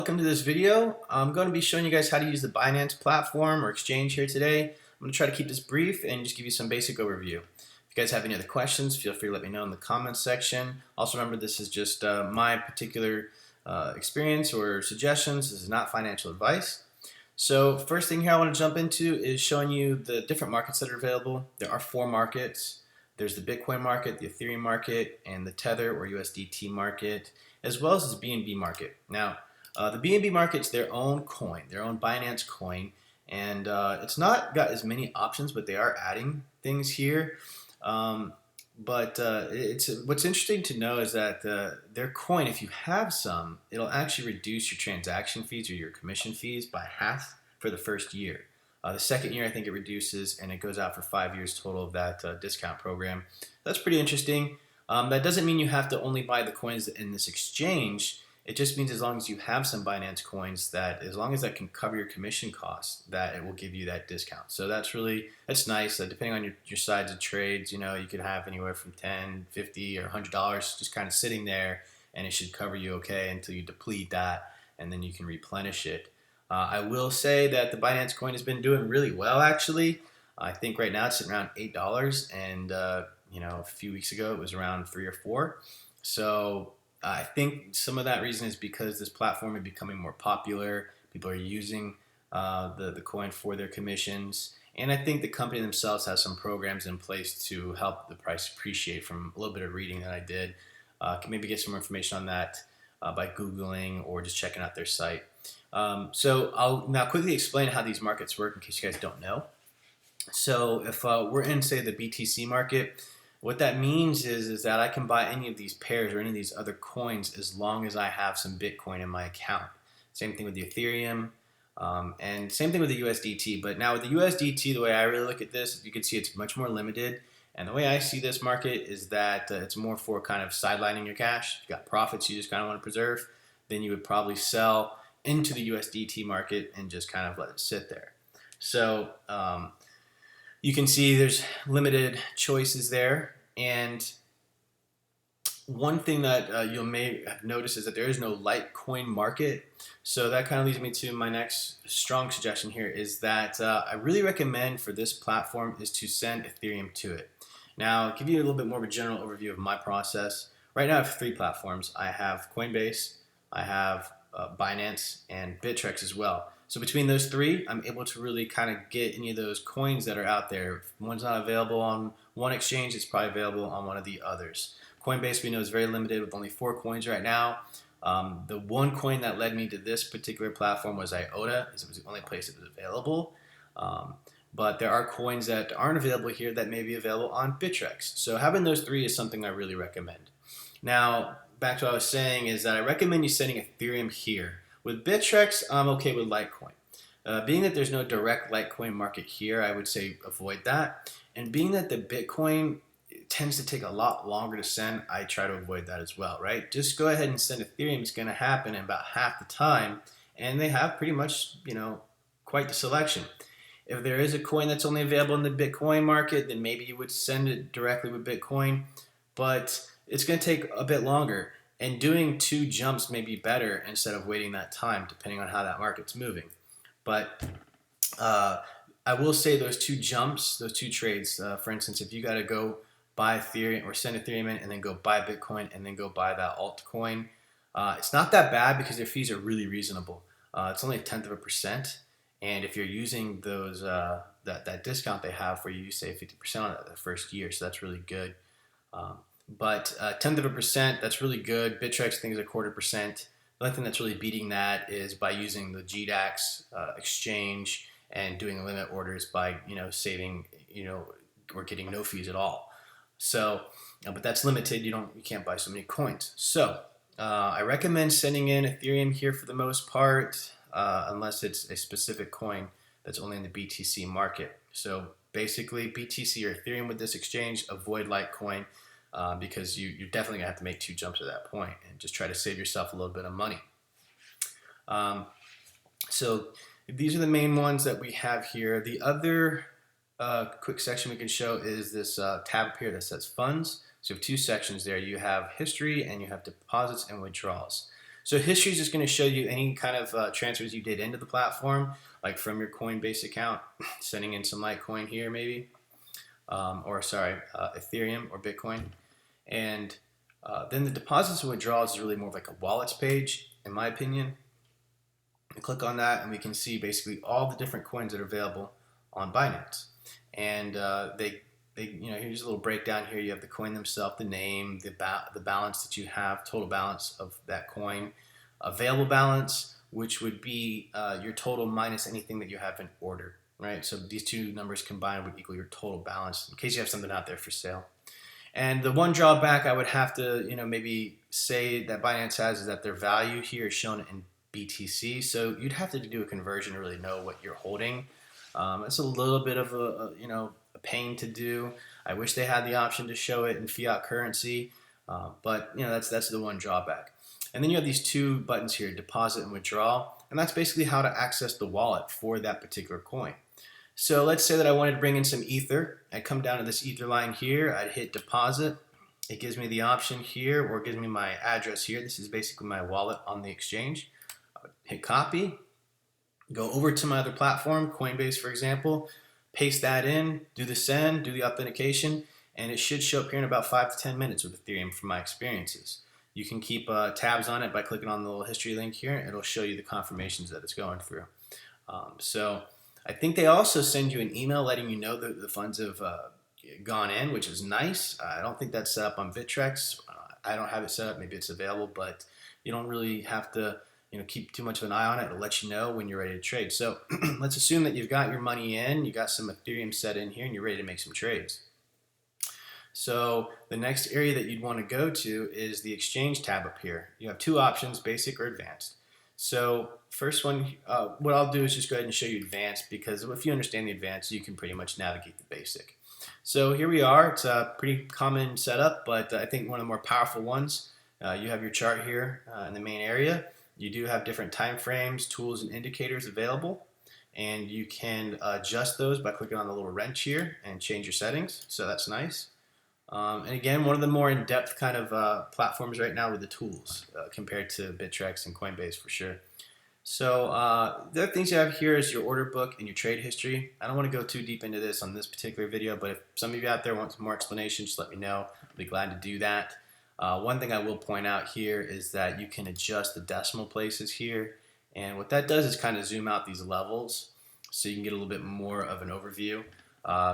Welcome to this video. I'm going to be showing you guys how to use the Binance platform or exchange here today. I'm going to try to keep this brief and just give you some basic overview. If you guys have any other questions, feel free to let me know in the comments section. Also remember, this is just my particular experience or suggestions. This is not financial advice. So first thing here I want to jump into is showing you the different markets that are available. There are 4 markets. There's the Bitcoin market, the Ethereum market, and the Tether or USDT market, as well as the BNB market. Now, the BNB market's their own coin, their own Binance coin, and it's not got as many options, but they are adding things here. What's interesting to know is that their coin, if you have some, it'll actually reduce your transaction fees or your commission fees by half for the first year. The second year, I think it reduces, and it goes out for 5 years total of that discount program. That's pretty interesting. That doesn't mean you have to only buy the coins in this exchange. It just means as long as you have some Binance coins, that as long as that can cover your commission costs, that it will give you that discount. So that's nice. Depending on your size of trades, you could have anywhere from $10, $50, or $100 just kind of sitting there, and it should cover you okay until you deplete that, and then you can replenish it. I will say that the Binance coin has been doing really well, actually. I think right now it's sitting around $8, and a few weeks ago it was around 3 or 4. So I think some of that reason is because this platform is becoming more popular. People are using the coin for their commissions. And I think the company themselves has some programs in place to help the price appreciate. From a little bit of reading that I did, can maybe get some more information on that by Googling or just checking out their site. So I'll now quickly explain how these markets work in case you guys don't know. So if we're in, say, the BTC market, what that means is that I can buy any of these pairs or any of these other coins as long as I have some Bitcoin in my account. Same thing with the Ethereum, and same thing with the USDT. But now with the USDT, the way I really look at this, you can see it's much more limited. And the way I see this market is that it's more for kind of sidelining your cash. If you've got profits you just kind of want to preserve, then you would probably sell into the USDT market and just kind of let it sit there. So you can see there's limited choices there. And one thing that you may have noticed is that there is no Litecoin market. So that kind of leads me to my next strong suggestion here is that I really recommend for this platform is to send Ethereum to it. Now, I'll give you a little bit more of a general overview of my process. Right now I have 3 platforms. I have Coinbase, I have Binance, and Bittrex as well. So between those 3, I'm able to really kind of get any of those coins that are out there. If one's not available on one exchange, it's probably available on one of the others. Coinbase, we know, is very limited with only 4 coins right now. The one coin that led me to this particular platform was IOTA, as it was the only place it was available. But there are coins that aren't available here that may be available on Bittrex. So having those 3 is something I really recommend. Now, back to what I was saying is that I recommend you sending Ethereum here. With Bittrex, I'm okay with Litecoin. Being that there's no direct Litecoin market here, I would say avoid that. And being that the Bitcoin tends to take a lot longer to send, I try to avoid that as well, right? Just go ahead and send Ethereum. It's going to happen in about half the time. And they have pretty much, quite the selection. If there is a coin that's only available in the Bitcoin market, then maybe you would send it directly with Bitcoin. But it's going to take a bit longer. And doing 2 jumps may be better instead of waiting that time, depending on how that market's moving. But I will say those 2 jumps, those 2 trades, for instance, if you got to go buy Ethereum or send Ethereum in and then go buy Bitcoin and then go buy that altcoin, it's not that bad because their fees are really reasonable. It's only 1/10%. And if you're using those that discount they have for you, you save 50% on it the first year. So that's really good. But 1/10%, that's really good. Bittrex, I think, is 1/4%. The only thing that's really beating that is by using the GDAX exchange and doing limit orders by saving or getting no fees at all. So, but that's limited. You can't buy so many coins. So I recommend sending in Ethereum here for the most part, unless it's a specific coin that's only in the BTC market. So basically, BTC or Ethereum with this exchange, avoid Litecoin. Because you're definitely going to have to make 2 jumps at that point and just try to save yourself a little bit of money. So these are the main ones that we have here. The other quick section we can show is this tab up here that says funds. So you have 2 sections there. You have history and you have deposits and withdrawals. So history is just going to show you any kind of transfers you did into the platform, like from your Coinbase account, sending in some Litecoin here maybe, Ethereum or Bitcoin. And then the deposits and withdrawals is really more of like a wallets page, in my opinion. We click on that and we can see basically all the different coins that are available on Binance. And here's a little breakdown here. You have the coin themselves, the name, the balance that you have, total balance of that coin, available balance, which would be your total minus anything that you have in order, right? So these two numbers combined would equal your total balance in case you have something out there for sale. And the one drawback I would have to, maybe say that Binance has is that their value here is shown in BTC. So you'd have to do a conversion to really know what you're holding. It's a little bit of a pain to do. I wish they had the option to show it in fiat currency, but that's the one drawback. And then you have these two buttons here, deposit and withdraw, and that's basically how to access the wallet for that particular coin. So let's say that I wanted to bring in some Ether. I'd come down to this Ether line here. I'd hit deposit. It gives me the option here, or it gives me my address here. This is basically my wallet on the exchange. Hit copy. Go over to my other platform, Coinbase, for example. Paste that in, do the send, do the authentication, and it should show up here in about 5 to 10 minutes with Ethereum from my experiences. You can keep tabs on it by clicking on the little history link here. It'll show you the confirmations that it's going through. So I think they also send you an email letting you know that the funds have gone in, which is nice. I don't think that's set up on Bittrex. I don't have it set up. Maybe it's available, but you don't really have to keep too much of an eye on it. It'll let you know when you're ready to trade. So let's assume that you've got your money in, you got some Ethereum set in here, and you're ready to make some trades. So the next area that you'd want to go to is the exchange tab up here. You have two options, basic or advanced. So first one, what I'll do is just go ahead and show you advanced, because if you understand the advanced, you can pretty much navigate the basic. So here we are. It's a pretty common setup, but I think one of the more powerful ones. You have your chart here in the main area. You do have different time frames, tools, and indicators available, and you can adjust those by clicking on the little wrench here and change your settings, so that's nice. And again, one of the more in-depth kind of platforms right now with the tools compared to Bittrex and Coinbase for sure. So the other things you have here is your order book and your trade history. I don't want to go too deep into this on this particular video, but if some of you out there want some more explanation, just let me know. I'll be glad to do that. One thing I will point out here is that you can adjust the decimal places here, and what that does is kind of zoom out these levels so you can get a little bit more of an overview.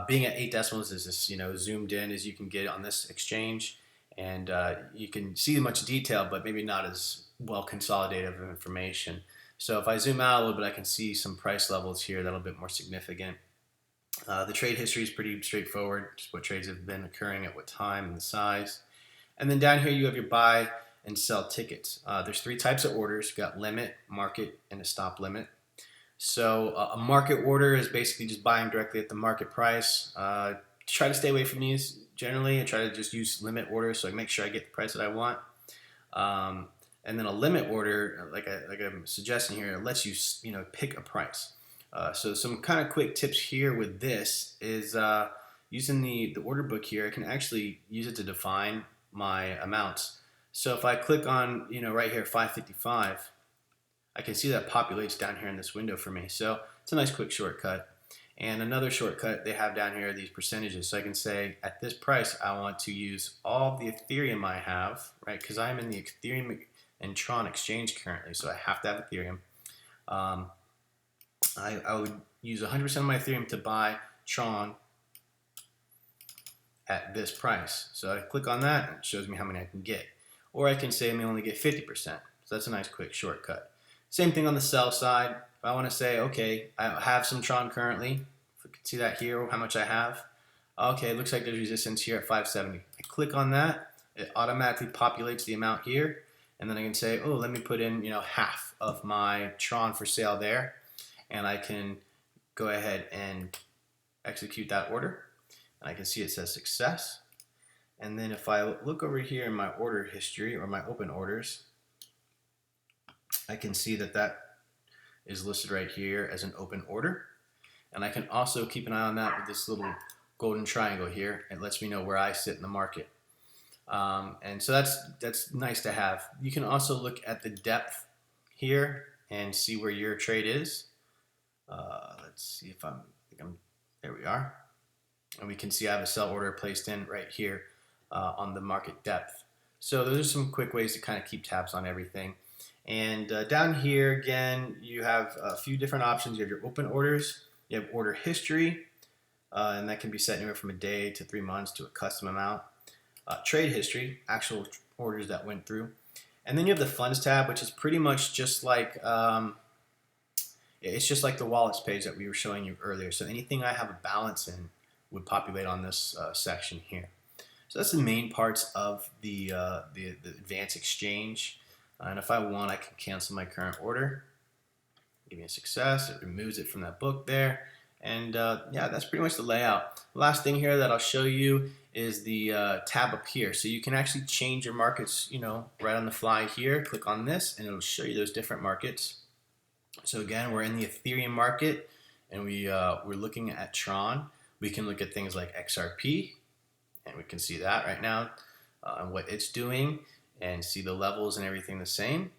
Being at 8 decimals is as zoomed in as you can get on this exchange, and you can see much detail, but maybe not as well consolidated of information. So if I zoom out a little bit, I can see some price levels here that are a bit more significant. The trade history is pretty straightforward, just what trades have been occurring at what time and the size. And then down here you have your buy and sell tickets. There's 3 types of orders. You've got limit, market, and a stop limit. So a market order is basically just buying directly at the market price. Try to stay away from these generally, and try to just use limit orders so I make sure I get the price that I want. And then a limit order, like I'm suggesting here, it lets you pick a price. So some kind of quick tips here with this is using the order book here. I can actually use it to define my amounts. So if I click on right here 555, I can see that populates down here in this window for me. So it's a nice quick shortcut. And another shortcut they have down here are these percentages. So I can say at this price I want to use all the Ethereum I have, right? Because I'm in the Ethereum and Tron exchange currently, so I have to have Ethereum. I would use 100% of my Ethereum to buy Tron at this price. So I click on that and it shows me how many I can get. Or I can say I may only get 50%. So that's a nice quick shortcut. Same thing on the sell side. If I want to say, okay, I have some Tron currently. If you can see that here, how much I have. Okay, it looks like there's resistance here at 570. I click on that. It automatically populates the amount here. And then I can say, oh, let me put in half of my Tron for sale there. And I can go ahead and execute that order. And I can see it says success. And then if I look over here in my order history or my open orders, I can see that that is listed right here as an open order. And I can also keep an eye on that with this little golden triangle here. It lets me know where I sit in the market. And so that's nice to have. You can also look at the depth here and see where your trade is. Let's see if I'm there we are. And we can see I have a sell order placed in right here on the market depth. So those are some quick ways to kind of keep tabs on everything. And down here again, you have a few different options. You have your open orders, you have order history, and that can be set anywhere from a day to 3 months to a custom amount. Trade history, actual orders that went through. And then you have the funds tab, which is pretty much just like it's just like the wallets page that we were showing you earlier. So anything I have a balance in would populate on this section here. So that's the main parts of the advanced exchange. And if I want, I can cancel my current order. Give me a success. It removes it from that book there. And yeah, that's pretty much the layout. Last thing here that I'll show you is the tab up here. So you can actually change your markets, right on the fly here. Click on this, and it'll show you those different markets. So again, we're in the Ethereum market, and we're looking at Tron. We can look at things like XRP, and we can see that right now and what it's doing, and see the levels and everything the same.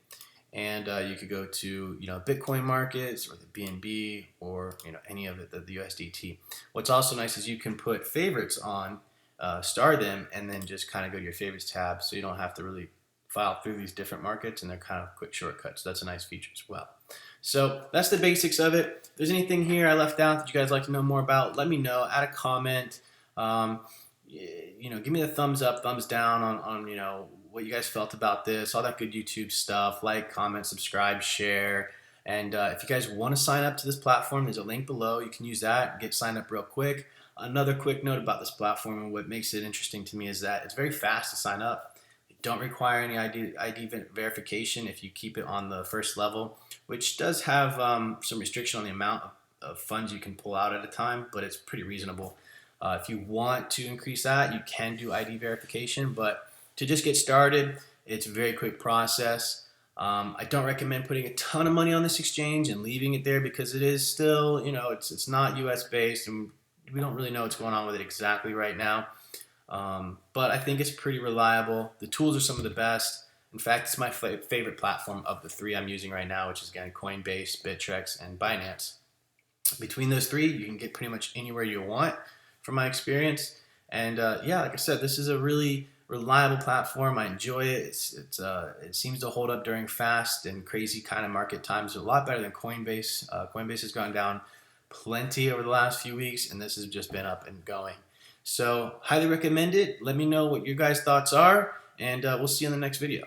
And you could go to Bitcoin markets or the BNB or any of it, the USDT. What's also nice is you can put favorites on, star them, and then just kind of go to your favorites tab, so you don't have to really file through these different markets, and they're kind of quick shortcuts. So that's a nice feature as well. So that's the basics of it. If there's anything here I left out that you guys like to know more about, let me know. Add a comment. Give me the thumbs up, thumbs down on what you guys felt about this, all that good YouTube stuff. Like, comment, subscribe, share. And if you guys want to sign up to this platform, there's a link below. You can use that and get signed up real quick. Another quick note about this platform and what makes it interesting to me is that it's very fast to sign up. You don't require any ID verification if you keep it on the first level, which does have some restriction on the amount of funds you can pull out at a time, but it's pretty reasonable. If you want to increase that, you can do ID verification, but to just get started, it's a very quick process. I don't recommend putting a ton of money on this exchange and leaving it there because it is still, it's not US based, and we don't really know what's going on with it exactly right now. But I think it's pretty reliable. The tools are some of the best. In fact, it's my favorite platform of the three I'm using right now, which is again Coinbase, Bittrex, and Binance. Between those three, you can get pretty much anywhere you want from my experience. And yeah, like I said, this is a really reliable platform. I enjoy it. It seems to hold up during fast and crazy kind of market times. A lot better than Coinbase. Coinbase has gone down plenty over the last few weeks, and this has just been up and going. So highly recommend it. Let me know what your guys' thoughts are, and we'll see you in the next video.